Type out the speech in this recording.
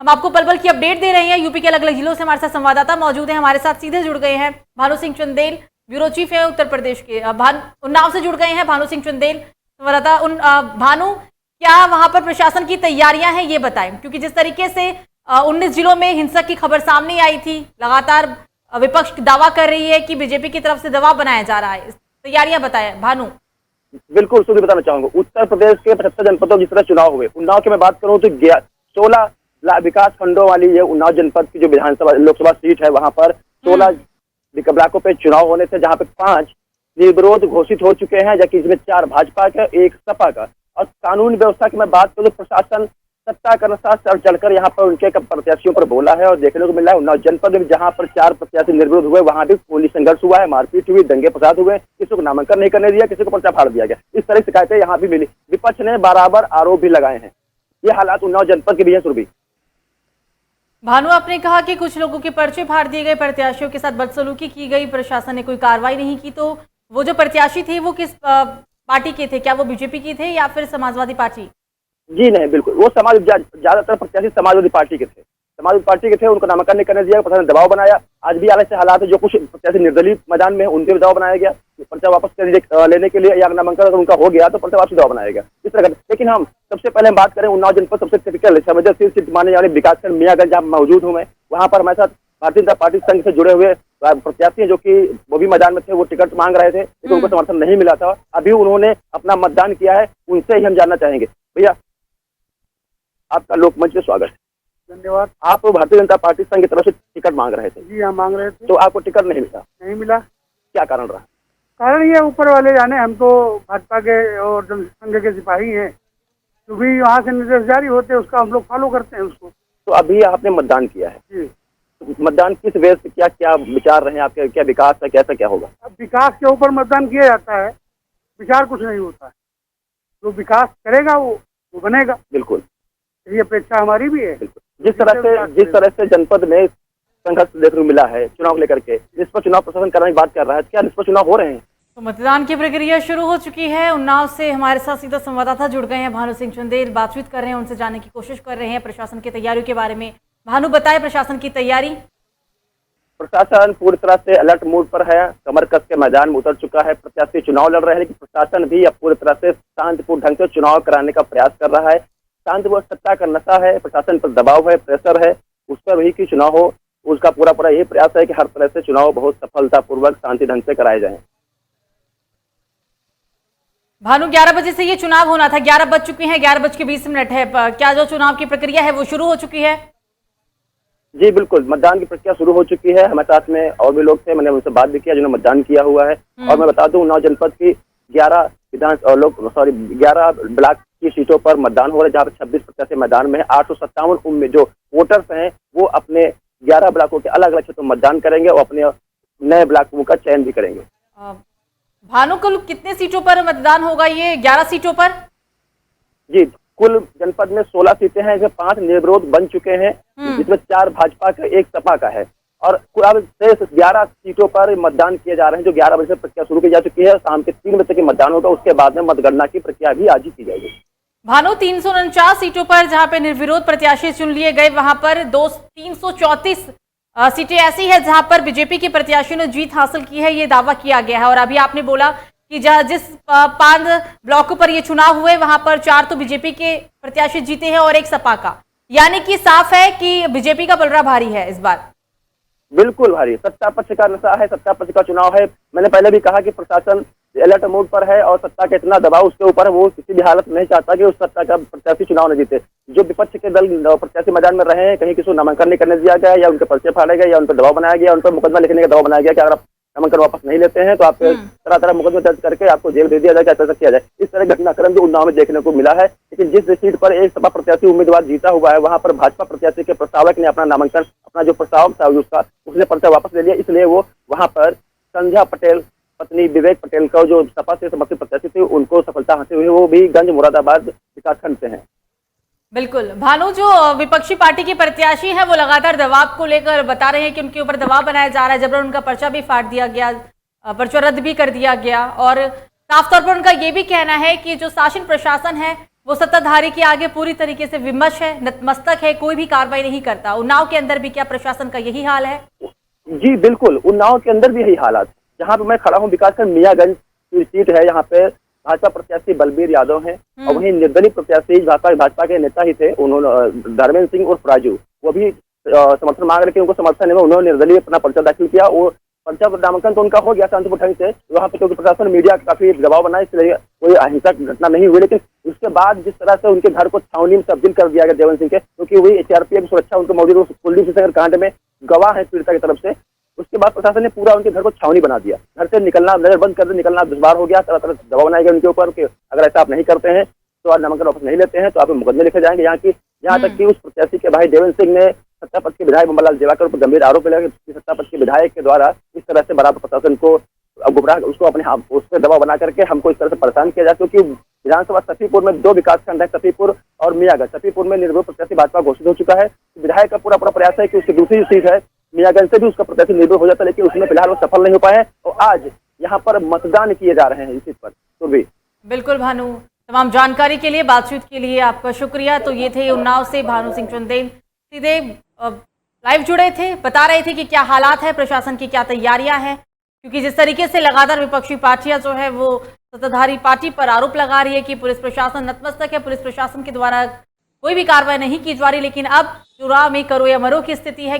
हम आपको पल पल की अपडेट दे रहे हैं। यूपी के अलग अलग जिलों से हमारे साथ संवाददाता मौजूद हैं, हमारे साथ सीधे जुड़ गए हैं। भानु सिंह चंदेल ब्यूरो चीफ है उत्तर प्रदेश के, उन्नाव से जुड़ गए हैं भानु सिंह चंदेल संवाददाता। भानु, क्या वहां पर प्रशासन की तैयारियां हैं ये बताएं, क्योंकि जिस तरीके से 19 जिलों में हिंसक की खबर सामने आई थी, लगातार विपक्ष दावा कर रही है कि बीजेपी की तरफ से दबाव बनाया जा रहा है, तैयारियां बताएं भानु। बिल्कुल सुधी बताना चाहूंगा, उत्तर प्रदेश के 75 जनपदों जिस तरह चुनाव हुए, उन्नाव की मैं बात करूं तो 16 विकास खंडों वाली ये उन्नाव जनपद की जो विधानसभा लोकसभा सीट है, वहां पर 16 ब्लॉकों पे चुनाव होने थे, जहां पे 5 निर्विरोध घोषित हो चुके हैं, जबकि इसमें 4 भाजपा का, 1 सपा का। और कानून व्यवस्था की मैं बात करूं तो प्रशासन सत्ता के अनुसार सर चढ़कर यहाँ पर उनके प्रत्याशियों पर बोला है, और देखने को मिला है उन्नाव जनपद में जहाँ पर 4 प्रत्याशी निर्विरोध हुए, वहां भी पुलिस संघर्ष हुआ है, मारपीट हुई, दंगे फसाद हुए, किसी को नामांकन नहीं करने दिया, किसी को पर्चा फाड़ दिया गया। इस तरह की शिकायतें यहाँ भी मिली। विपक्ष ने बराबर आरोप भी लगाए हैं। ये हालात उन्नाव जनपद के भी है। सुरभि, भानु, आपने कहा कि कुछ लोगों के पर्चे फाड़ दिए गए, प्रत्याशियों के साथ बदसलूकी की गई, प्रशासन ने कोई कार्रवाई नहीं की, तो वो जो प्रत्याशी थे वो किस पार्टी के थे? क्या वो बीजेपी की थे या फिर समाजवादी पार्टी? जी नहीं, बिल्कुल वो ज्यादातर प्रत्याशी समाजवादी पार्टी के थे। समाजवादी पार्टी के थे, उनको नामांकन नहीं करने दिया, प्रशासन ने दबाव बनाया। आज भी ऐसे हालात है, जो कुछ प्रत्याशी निर्दलीय मैदान में उनके भी दबाव बनाया गया, पर्चा वापस लेने के लिए, या नामांकन अगर उनका हो गया तो पर्चा वापस दबाव बनाया गया, इस तरह का। लेकिन हम सबसे पहले हम बात करें उन्नाव जनपद सबसे क्रिटिकल संवेदनशील सीट माने जाने विकासखंड मियागंज, जहाँ मौजूद हूँ मैं। वहाँ पर हमारे साथ भारतीय जनता पार्टी संघ से जुड़े हुए प्रत्याशी हैं, जो कि वो भी मैदान में थे, वो टिकट मांग रहे थे, लेकिन उनको समर्थन नहीं मिला था। अभी उन्होंने अपना मतदान किया है, उनसे ही हम जानना चाहेंगे। भैया, आपका लोकमंच में स्वागत है। धन्यवाद। आप भारतीय जनता पार्टी संघ की तरफ से टिकट मांग रहे थे? जी हाँ, मांग रहे थे। तो आपको टिकट नहीं मिला? नहीं मिला। क्या कारण रहा? कारण ये ऊपर वाले जाने, हम तो भाजपा के और जनसंघ के सिपाही हैं, जो भी वहाँ से निर्देश जारी होते हैं उसका हम लोग फॉलो करते हैं उसको। तो अभी आपने मतदान किया है जी। तो मतदान किस वेज से, क्या क्या विचार रहे हैं आपके? क्या विकास है, कैसा क्या होगा? अब विकास के ऊपर मतदान किया जाता है, विचार कुछ नहीं होता है। जो विकास करेगा वो बनेगा। बिल्कुल, ये अपेक्षा हमारी भी है। जिस तरह से जनपद में संघर्ष देखने को मिला है चुनाव को लेकर के, निष्पक्ष चुनाव प्रशासन करने की बात कर रहा है, क्या निष्पक्ष चुनाव हो रहे हैं? तो मतदान की प्रक्रिया शुरू हो चुकी है। उन्नाव से हमारे साथ सीधा संवाददाता जुड़ गए हैं भानु सिंह चंदेल, बातचीत कर रहे हैं, उनसे जानने की कोशिश कर रहे हैं प्रशासन की तैयारियों के बारे में। भानु, बताएं प्रशासन की तैयारी। प्रशासन पूरी तरह से अलर्ट मोड पर है, कमर कस के मैदान में उतर चुका है। प्रत्याशी चुनाव लड़ रहे हैं, लेकिन प्रशासन भी अब पूरी तरह से शांतिपूर्ण ढंग से चुनाव कराने का प्रयास कर रहा है। शांति व सत्ता का नशा है, प्रशासन पर दबाव है, प्रेशर है, उस पर भी कि चुनाव हो, उसका पूरा यही प्रयास है कि हर तरह से चुनाव बहुत सफलतापूर्वक शांति ढंग से कराए जाएं। भानु, 11 बजे से ये चुनाव होना था, 11 बज चुके हैं, 11:20 है। क्या जो चुनाव की प्रक्रिया है वो शुरू हो चुकी है? जी बिल्कुल, मतदान की प्रक्रिया शुरू हो चुकी है। हमारे साथ में और भी लोग थे, मैंने उनसे बात भी किया जिन्होंने मतदान किया हुआ है। और मैं बता दूं, उन्नाव जनपद की 11 ब्लॉक की सीटों पर मतदान हो रहा है, जहाँ पर 26 प्रत्याशी मैदान में है। 857 जो वोटर्स हैं वो अपने 11 ब्लॉकों के अलग अलग क्षेत्रों में मतदान करेंगे और अपने नए ब्लॉकों का चयन भी करेंगे। भानु, कुल कितने सीटों पर मतदान होगा? ये 11 सीटों पर? जी, कुल जनपद में 16 सीटें हैं, इसमें 5 निर्विरोध बन चुके हैं, जिसमें 4 भाजपा का, 1 सपा का है। और अब शेष 11 सीटों पर मतदान किए जा रहे हैं, जो 11 बजे से प्रक्रिया शुरू की जा चुकी है। शाम के 3 बजे तक मतदान होगा, उसके बाद में मतगणना की प्रक्रिया भी आज ही की जाएगी। भानु, 349 सीटों पर जहां पे निर्विरोध प्रत्याशी चुन लिए गए, वहां पर 334 सीटें ऐसी है जहां पर बीजेपी के प्रत्याशियों ने जीत हासिल की है, ये दावा किया गया है। और अभी आपने बोला कि जिस 5 ब्लॉकों पर ये चुनाव हुए, वहां पर 4 तो बीजेपी के प्रत्याशी जीते हैं और 1 सपा का, यानी कि साफ है कि बीजेपी का पलड़ा भारी है इस बार। बिल्कुल भारी, सत्ता पक्ष का नशा है, सत्ता पक्ष का चुनाव है। मैंने पहले भी कहा कि प्रशासन अलर्ट मोड पर है और सत्ता का इतना दबाव उसके ऊपर है, वो किसी भी हालत में नहीं चाहता कि उस सत्ता का प्रत्याशी चुनाव न जीते। जो विपक्ष के दल प्रत्याशी मैदान में रहे हैं, कहीं किसी को नामांकन नहीं करने दिया गया, या उनके पर्चे फाड़े गए, या उन पर दबाव बनाया गया, उन पर मुकदमा लिखने का दबाव बनाया गया कि अगर आप नामांकन वापस नहीं लेते हैं तो आप तरह मुकदमे दर्ज करके आपको जेल दे दिया जाए, ऐसा किया जाए। इस तरह घटनाक्रम जो उन्नाव में देखने को मिला है। लेकिन जिस सीट पर 1 सपा प्रत्याशी उम्मीदवार जीता हुआ है, वहां पर भाजपा प्रत्याशी के प्रस्तावक ने अपना जो प्रस्ताव था उसने पर्चा वापस ले लिया, इसलिए वो वहां पर संध्या पटेल पत्नी विवेक पटेल का, जो सपा से समर्थित प्रत्याशी थे, उनको सफलता हासिल हुई। वो भी गंज मुरादाबाद विकासखंड से हैं। बिल्कुल भानु, जो विपक्षी पार्टी के प्रत्याशी हैं वो लगातार दबाव को लेकर बता रहे हैं कि उनके ऊपर दबाव बनाया जा रहा है, जबरन उनका पर्चा भी फाड़ दिया गया, पर्चा रद्द भी कर दिया गया। और साफ तौर पर उनका ये भी कहना है कि जो शासन प्रशासन है वो सत्ताधारी के आगे पूरी तरीके से विमर्श है, नतमस्तक है, कोई भी कार्रवाई नहीं करता। उन्नाव के अंदर भी क्या प्रशासन का यही हाल है? जी बिल्कुल, उन्नाव के अंदर भी यही हालात। जहाँ पे मैं खड़ा हूँ विकासखंड मियागंज की सीट है, यहाँ पे भाजपा प्रत्याशी बलबीर यादव हैं और वहीं निर्दलीय प्रत्याशी भाजपा के नेता ही थे, उन्होंने धर्मेंद्र सिंह उर्फ राजू, वो भी समर्थन मांग रहे थे, उनको समर्थन में उन्होंने निर्दलीय अपना पर्चा दाखिल किया। वो पर्चा नामांकन तो उनका हो गया शांतिपूर्ण ढंग से, वहाँ पे क्योंकि प्रशासन मीडिया काफी दबाव बना, इसलिए कोई अहिंसक घटना नहीं हुई। लेकिन उसके बाद जिस तरह से उनके घर को छावनी में तब्दील कर दिया गया देवेंद्र सिंह के, क्योंकि वही सीआरपीएफ की सुरक्षा उनको मौजूद कुलदीप कांड में गवाह है पीड़िता की तरफ से, उसके बाद प्रशासन ने पूरा उनके घर को छावनी बना दिया। घर से निकलना, नजर बंद कर निकलना दुश्वार हो गया। तरह तरह से दबाव बनाए गए उनके ऊपर कि अगर ऐसा आप नहीं करते हैं तो आज नामांकन वापस नहीं लेते हैं तो आप मुकदमे लिखे जाएंगे। यहाँ तक कि उस प्रत्याशी के भाई देवेंद्र सिंह ने सत्ता पक्ष के विधायक बम्बरलाल जेवाकर पर गंभीर आरोप लगाया कि सत्ता पक्ष के विधायक के द्वारा इस तरह से बराबर प्रशासन को गुमराह, उसको अपने उस पर दबाव बना करके हमको इस तरह से परेशान किया जाए। क्योंकि विधानसभा सफीपुर में 2 विकासखंड है, सफीपुर और मियागंज। सफीपुर में निर्विरोध प्रत्याशी भाजपा घोषित हो चुका है। विधायक का पूरा प्रयास है कि उसकी दूसरी सीट है मियागंज से भी उसका प्रत्याशी निर्भर हो जाता है, लेकिन उसमें फिलहाल वो सफल नहीं हो पाए हैं और आज यहाँ पर मतदान किए जा रहे हैं इस सीट पर। तो भी बिल्कुल भानु, तमाम जानकारी के लिए, बातचीत के लिए आपका शुक्रिया। तो ये थे उन्नाव से भानु सिंह चुंदेल, सीधे लाइव जुड़े थे, बता रहे थे कि क्या हालात है, प्रशासन की क्या तैयारियां हैं। क्योंकि जिस तरीके से लगातार विपक्षी पार्टियां जो है वो सत्ताधारी पार्टी पर आरोप लगा रही है कि पुलिस प्रशासन नतमस्तक है, पुलिस प्रशासन के द्वारा कोई भी कार्रवाई नहीं की जा रही। लेकिन अब चुनाव में करो या मरो की स्थिति है।